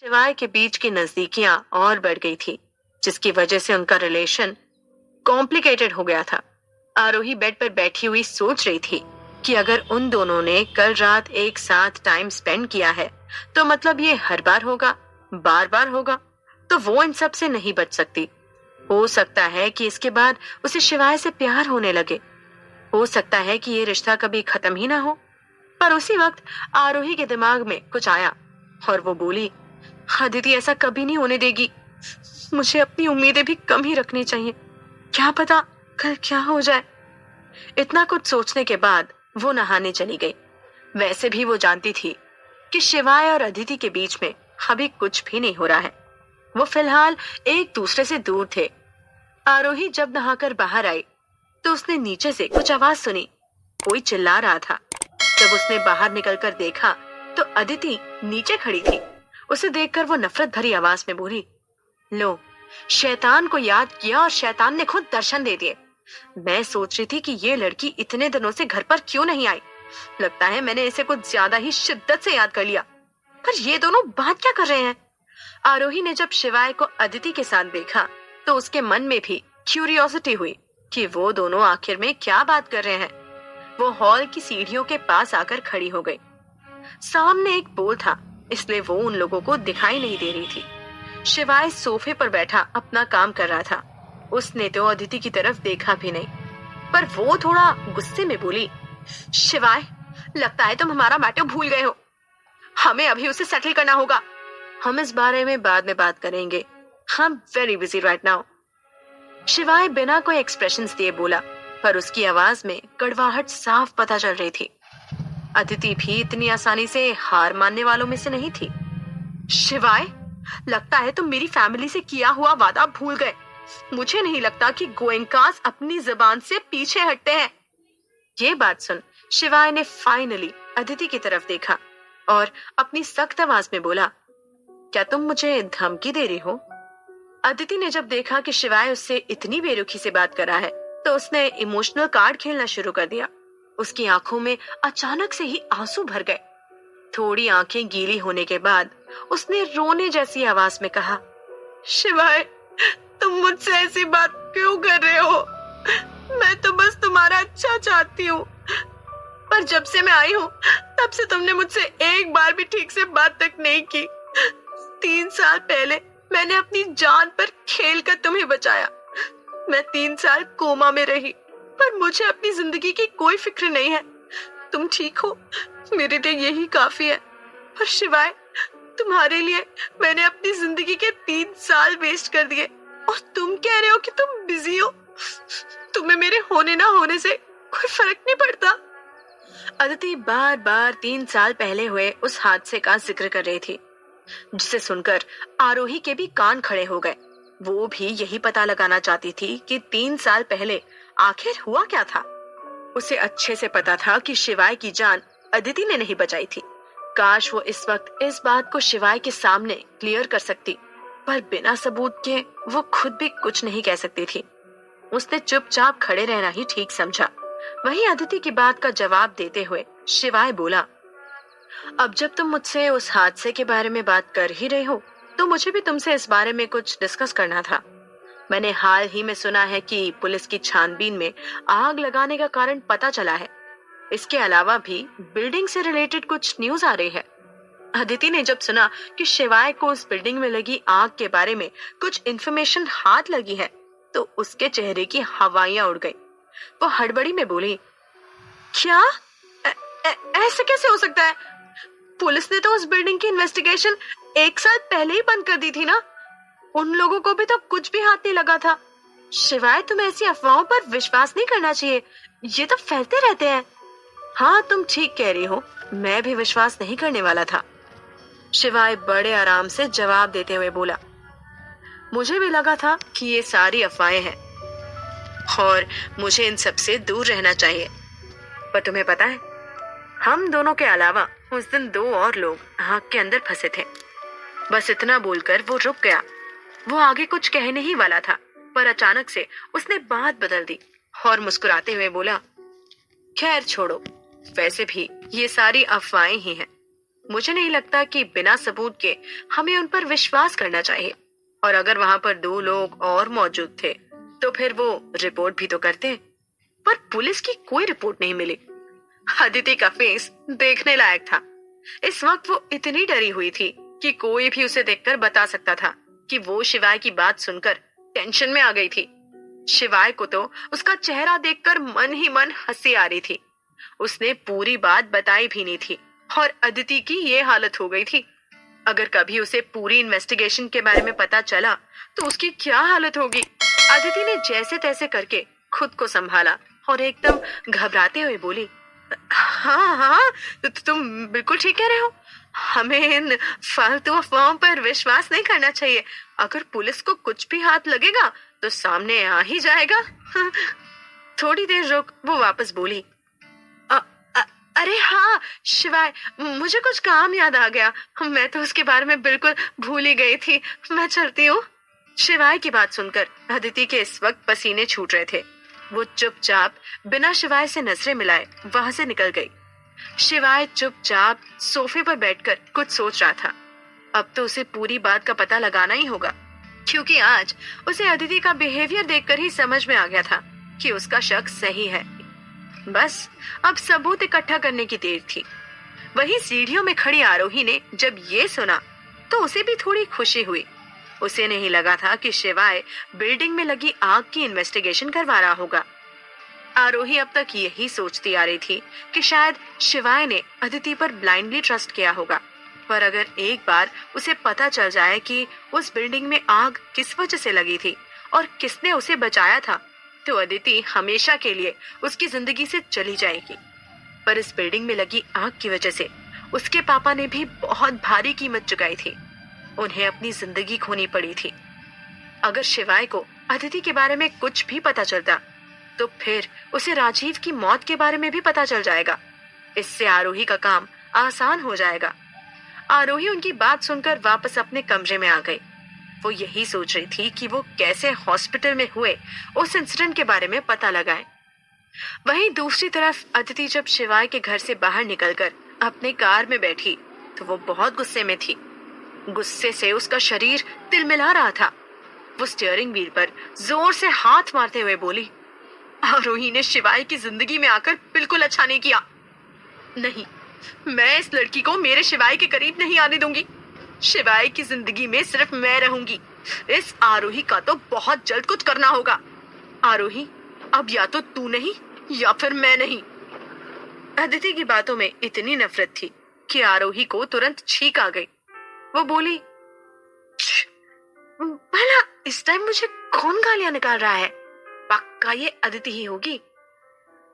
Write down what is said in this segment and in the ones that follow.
शिवाय के बीच की नजदीकियां और बढ़ गई थी, जिसकी वजह से उनका रिलेशन कॉम्प्लिकेटेड हो गया था। आरोही बेड पर बैठी हुई सोच रही थी कि अगर उन दोनों ने कल रात एक साथ टाइम स्पेंड किया है, तो मतलब ये हर बार होगा, बार बार होगा, तो वो इन सब से नहीं बच सकती। हो सकता है कि इसके बाद उसे शिवाय से प्यार होने लगे। हो सकता है कि ये रिश्ता कभी खत्म ही ना हो। पर उसी वक्त आरोही के दिमाग में कुछ आया और वो बोली, अदिति ऐसा कभी नहीं होने देगी। मुझे अपनी उम्मीदें भी कम ही रखनी चाहिए। क्या पता कल क्या हो जाए। इतना कुछ सोचने के बाद वो नहाने चली गई। वैसे भी वो जानती थी कि शिवाय और अदिति के बीच में अभी कुछ भी नहीं हो रहा है। वो फिलहाल एक दूसरे से दूर थे। आरोही जब नहाकर बाहर आई तो उसने नीचे से कुछ आवाज सुनी। कोई चिल्ला रहा था। जब उसने बाहर निकलकर देखा तो अदिति नीचे खड़ी थी। उसे देखकर वो नफरत भरी आवाज में बोली, लो, शैतान को याद किया और शैतान ने खुद दर्शन दे दिए। मैं सोच रही थी कि ये लड़की इतने दिनों से घर पर क्यों नहीं आई। लगता है मैंने इसे कुछ ज्यादा ही शिद्दत से याद कर लिया। पर ये दोनों बात क्या कर रहे हैं? आरोही ने जब शिवाय को अदिति के साथ देखा तो उसके मन में भी क्यूरियोसिटी हुई कि वो दोनों आखिर में क्या बात कर रहे हैं। वो हॉल की सीढ़ियों के पास आकर खड़ी हो गई। सामने एक पोल था, इसलिए वो उन लोगों को दिखाई नहीं दे रही थी। शिवाय सोफे पर बैठा अपना काम कर रहा था। उसने तो अदिति की तरफ देखा भी नहीं, पर वो थोड़ा गुस्से में बोली, शिवाय, लगता है तुम हमारा मैटर भूल गए हो। हमें अभी उसे सेटल करना होगा। हम इस बारे में बाद में बात करेंगे। I'm very busy right now। शिवाय बिना कोई एक्सप्रेशंस दिए बोला, पर उसकी आवाज में कड़वाहट साफ पता चल रही थी। अदिति भी इतनी आसानी से हार मानने वालों में से नहीं थी। शिवाय, लगता है तुम मेरी फैमिली से किया हुआ वादा भूल गए। मुझे नहीं लगता कि गोएंकास अपनी जुबान से पीछे हटते हैं। ये बात सुन शिवाय ने फाइनली अदिति की तरफ देखा और अपनी सख्त आवाज में बोला, क्या तुम मुझे धमकी दे रही हो? अदिति ने जब देखा कि शिवाय उससे इतनी बेरुखी से बात कर रहा है तो उसने इमोशनल कार्ड खेलना शुरू कर दिया। उसकी आंखों में अचानक से ही आंसू भर गए। थोड़ी आंखें गीली होने के बाद उसने रोने जैसी आवाज में कहा, शिवाय, तुम मुझसे ऐसी बात क्यों कर रहे हो? मैं तो बस तुम्हारा अच्छा चाहती हूँ। पर जब से मैं आई हूँ तब से तुमने मुझसे एक बार भी ठीक से बात तक नहीं की। 3 साल पहले मैंने अपनी जान पर खेल कर तुम्हें बचाया। मैं 3 साल कोमा में रही, पर मुझे अपनी जिंदगी की कोई फिक्र नहीं है। तुम ठीक हो, मेरे लिए यही काफी है। पर शिवाय, तुम्हारे लिए मैंने अपनी जिंदगी के 3 साल वेस्ट कर दिए और तुम कह रहे हो कि तुम बिजी हो। तुम्हें मेरे होने ना होने से कोई फर्क नहीं पड़ता। अदिति बार बार 3 साल पहले हुए उस हादसे का जिक्र कर रही थी, जिसे सुनकर आरोही के भी कान खड़े हो गए। वो भी यही पता लगाना चाहती थी कि 3 साल पहले आखिर हुआ क्या था। उसे अच्छे से पता था कि शिवाय की जान अदिति ने नहीं बचाई थी। काश वो इस वक्त इस बात को शिवाय के सामने क्लियर कर सकती, पर बिना सबूत के वो खुद भी कुछ नहीं कह सकती थी। उसने चुपचाप खड़े रहना ही ठीक समझा। वहीं अदिति की बात का जवाब देते हुए शिवाय बोला, अब जब तुम मुझसे उस हादसे के बारे में बात कर ही रहे हो तो मुझे भी तुमसे इस बारे में कुछ डिस्कस करना था। मैंने हाल ही में सुना है कि पुलिस की छानबीन में आग लगाने का कारण पता चला है। इसके अलावा भी बिल्डिंग से रिलेटेड कुछ न्यूज आ रही है। अदिति ने जब सुना कि शिवाय को उस बिल्डिंग में लगी आग के बारे में कुछ इन्फॉर्मेशन हाथ लगी है तो उसके चेहरे की हवाइयां उड़ गई। वो हड़बड़ी में बोली, क्या? ऐसे कैसे हो सकता है? पुलिस ने तो उस बिल्डिंग की इन्वेस्टिगेशन 1 साल पहले ही बंद कर दी थी ना। उन लोगों को भी तो कुछ भी हाथ नहीं लगा था। शिवाय, तुम्हें ऐसी अफवाहों पर विश्वास नहीं करना चाहिए, ये तो फैलते रहते हैं। हाँ, तुम ठीक कह रही हो, मैं भी विश्वास नहीं करने वाला था। शिवाय बड़े आराम से जवाब देते हुए बोला, मुझे भी लगा था कि ये सारी अफवाहें हैं और मुझे इन सब से दूर रहना चाहिए। पर तुम्हें पता है, हम दोनों के अलावा उस दिन 2 और लोग आग के अंदर फंसे थे। बस इतना बोलकर वो रुक गया। वो आगे कुछ कहने ही वाला था, पर अचानक से उसने बात बदल दी और मुस्कुराते हुए बोला, खैर छोड़ो, वैसे भी ये सारी अफवाहें ही हैं। मुझे नहीं लगता कि बिना सबूत के हमें उन पर विश्वास करना चाहिए। और अगर वहां पर 2 लोग और मौजूद थे तो फिर वो रिपोर्ट भी तो करते। पर पुलिस की कोई रिपोर्ट नहीं मिली। अदिति का फेस देखने लायक था। इस वक्त वो इतनी डरी हुई थी कि कोई भी उसे देखकर बता सकता था कि वो शिवाय की बात सुनकर टेंशन में आ गई थी। शिवाय को तो उसका चेहरा देखकर मन ही मन हंसी आ रही थी। उसने पूरी बात बताई भी नहीं थी और अदिति की ये हालत हो गई थी। अगर कभी उसे पूरी इन्वेस्टिगेशन के बारे में पता चला तो उसकी क्या हालत होगी। अदिति ने जैसे तैसे करके खुद को संभाला और एकदम घबराते हुए बोली, हाँ हाँ, तुम बिल्कुल ठीक कह रहे हो। हमें इन फालतू अफवाहों पर विश्वास नहीं करना चाहिए। अगर पुलिस को कुछ भी हाथ लगेगा तो सामने आ ही जाएगा। थोड़ी देर रुक वो वापस बोली, अरे हाँ शिवाय, मुझे कुछ काम याद आ गया। मैं तो उसके बारे में बिल्कुल भूल ही गई थी। मैं चलती हूँ। शिवाय की बात सुनकर अदिति के इस वक्त पसीने छूट रहे थे। वो चुपचाप बिना शिवाय से नजरें मिलाए वहां से निकल गई। शिवाय चुपचाप सोफे पर बैठकर कुछ सोच रहा था। अब तो उसे पूरी बात का पता लगाना ही होगा, क्योंकि आज उसे अदिति का बिहेवियर देखकर ही समझ में आ गया था कि उसका शक सही है। बस अब सबूत इकट्ठा करने की देर थी। वहीं सीढ़ियों में खड़ी आरोही ने जब ये सुना तो उसे भी थोड़ी खुशी हुई। उसे नहीं लगा था कि शिवाय बिल्डिंग में लगी आग की इन्वेस्टिगेशन करवा रहा होगा। आरोही अब तक यही सोचती आ रही थी कि शायद शिवाय ने अदिति पर ब्लाइंडली ट्रस्ट किया होगा। पर अगर एक बार उसे पता चल जाए कि उस बिल्डिंग में आग किस वजह से लगी थी और किसने उसे बचाया था तो अदिति हमेशा के लिए उसकी जिंदगी से चली जाएगी। पर इस बिल्डिंग में लगी आग की वजह से उसके पापा ने भी बहुत भारी कीमत चुकाई थी। उन्हें अपनी जिंदगी खोनी पड़ी थी। अगर शिवाय को अदिति के बारे में कुछ भी पता चलता तो फिर उसे राजीव की मौत के बारे में भी पता चल जाएगा। इससे आरोही का काम आसान हो जाएगा। आरोही उनकी बात सुनकर वापस अपने कमरे में आ गई। वो यही सोच रही थी कि वो कैसे हॉस्पिटल में हुए उस इंसिडेंट के बारे में पता लगाए। वहीं दूसरी तरफ अदिति जब शिवाय के घर से बाहर निकलकर अपने कार में बैठी तो वो बहुत गुस्से में थी। गुस्से से उसका शरीर तिलमिला रहा था। वो स्टीयरिंग व्हील पर जोर से हाथ मारते हुए बोली, आरोही ने शिवाय की जिंदगी में आकर बिल्कुल अच्छा नहीं किया। नहीं, मैं इस लड़की को मेरे शिवाय के करीब नहीं आने दूंगी। शिवाय की जिंदगी में सिर्फ मैं रहूंगी। इस आरोही का तो बहुत जल्द कुछ करना होगा। आरोही, अब या तो तू नहीं या फिर मैं नहीं। अदिति की बातों में इतनी नफरत थी कि आरोही को तुरंत छींक आ गई। वो बोली, भला इस टाइम मुझे कौन गालियां निकाल रहा है? पक्का ये अदिति ही होगी।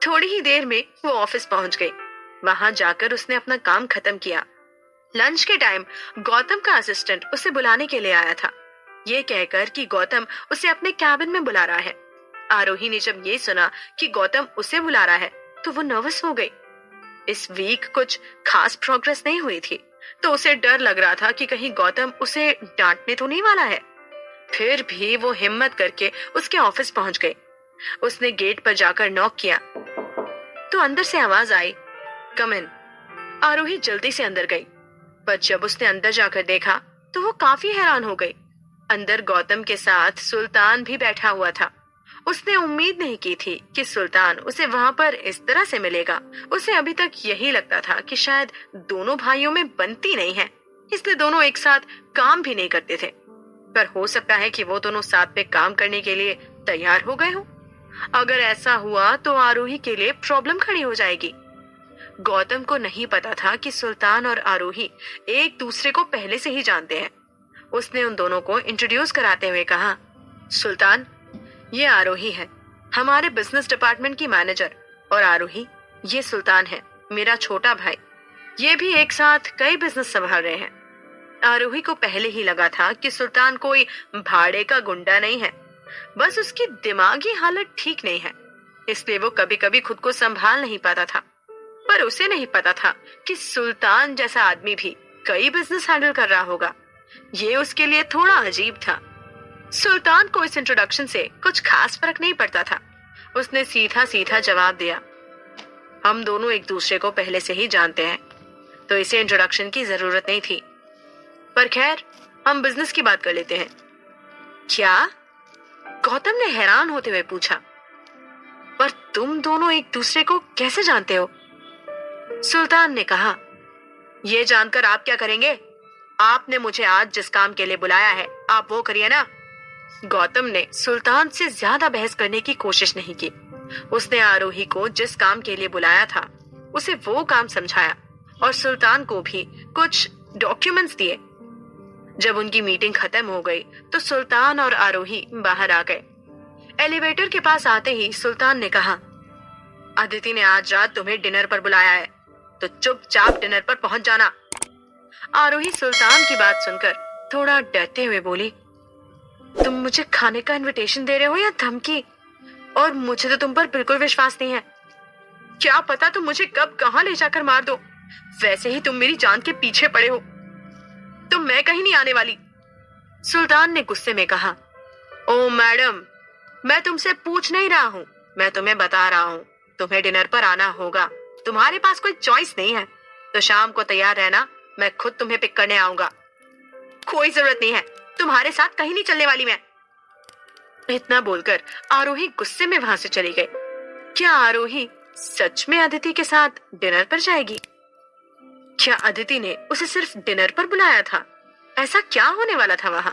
थोड़ी ही देर में वो ऑफिस पहुंच गई। वहां जाकर उसने अपना काम खत्म किया। लंच के टाइम गौतम का असिस्टेंट उसे बुलाने के लिए आया था, ये कहकर कि गौतम उसे अपने कैबिन में बुला रहा है। आरोही ने जब ये सुना कि गौतम उसे बुला रहा है तो वो नर्वस हो गई। इस वीक कुछ खास प्रोग्रेस नहीं हुई थी तो उसे डर लग रहा था कि कहीं गौतम उसे डांटने तो नहीं वाला है। फिर भी वो हिम्मत करके उसके ऑफिस पहुंच गई। उसने गेट पर जाकर नॉक किया तो अंदर से आवाज आई, कम इन। आरोही जल्दी से अंदर गई, पर जब उसने अंदर जाकर देखा तो वो काफी हैरान हो गई। अंदर गौतम के साथ सुल्तान भी बैठा हुआ था। उसने उम्मीद नहीं की थी कि सुल्तान उसे वहां पर इस तरह से मिलेगा। उसे अभी तक यही लगता था कि शायद दोनों भाइयों में बनती नहीं है, इसलिए दोनों एक साथ काम भी नहीं करते थे। पर हो सकता है कि वो दोनों साथ में काम करने के लिए तैयार हो गए हो। अगर ऐसा हुआ तो आरोही के लिए प्रॉब्लम खड़ी हो जाएगी। गौतम को नहीं पता था कि सुल्तान और आरोही एक दूसरे को पहले से ही जानते हैं। उसने उन दोनों को इंट्रोड्यूस कराते हुए कहा, सुल्तान, ये आरोही है, हमारे बिजनेस डिपार्टमेंट की मैनेजर, और आरोही, ये सुल्तान है, मेरा छोटा भाई। ये भी एक साथ कई बिजनेस संभाल रहे हैं। आरोही को पहले ही लगा था कि सुल्तान कोई भाड़े का गुंडा नहीं है, बस उसकी दिमागी हालत ठीक नहीं है, इसलिए वो कभी कभी खुद को संभाल नहीं पाता था। पर उसे नहीं पता था कि सुल्तान जैसा आदमी भी कई बिजनेस हैंडल कर रहा होगा। ये उसके लिए थोड़ा अजीब था। सुल्तान को इस इंट्रोडक्शन से कुछ खास फर्क नहीं पड़ता था। उसने सीधा सीधा जवाब दिया, हम दोनों एक दूसरे को पहले से ही जानते हैं। तो इसे इंट्रोडक्शन की जरूरत नहीं थी। पर खैर, हम बिजनेस की बात कर लेते हैं। क्या? गौतम ने हैरान होते हुए पूछा। पर तुम दोनों एक दूसरे को कैसे जानते हो? सुल्तान ने कहा। ये जानकर आप क्या करेंगे? आपने मुझे आज जिस काम के लिए बुलाया है, आप वो करिए ना। गौतम ने सुल्तान से ज्यादा बहस करने की कोशिश नहीं की। उसने आरोही को जिस काम के लिए बुलाया था उसे वो काम समझाया और सुल्तान को भी कुछ डॉक्यूमेंट्स दिए। जब उनकी मीटिंग खत्म हो गई तो सुल्तान और आरोही बाहर आ गए। एलिवेटर के पास आते ही सुल्तान ने कहा, अदिति ने आज रात तुम्हें डिनर पर बुलाया है, तो चुपचाप डिनर पर पहुंच जाना। आरोही सुल्तान की बात सुनकर थोड़ा डरते हुए बोली, तुम मुझे खाने का इनविटेशन दे रहे हो या धमकी? और मुझे तो तुम पर बिल्कुल विश्वास नहीं है। क्या पता तुम मुझे कब कहां ले जाकर मार दो। वैसे ही तुम मेरी जान के पीछे पड़े हो, तो मैं कहीं नहीं आने वाली। सुल्तान ने गुस्से में कहा, ओ मैडम, मैं तुमसे पूछ नहीं रहा हूँ, मैं तुम्हें बता रहा हूँ। तुम्हें डिनर पर आना होगा, तुम्हारे पास कोई चॉइस नहीं है। तो शाम को तैयार रहना, मैं खुद तुम्हें पिक करने आऊंगा। कोई जरूरत नहीं है, तुम्हारे साथ कहीं नहीं चलने वाली मैं। इतना बोलकर आरोही गुस्से में वहां से चली गई। क्या आरोही सच में अदिति के साथ डिनर पर जाएगी? क्या अदिति ने उसे सिर्फ डिनर पर बुलाया था? ऐसा क्या होने वाला था वहां?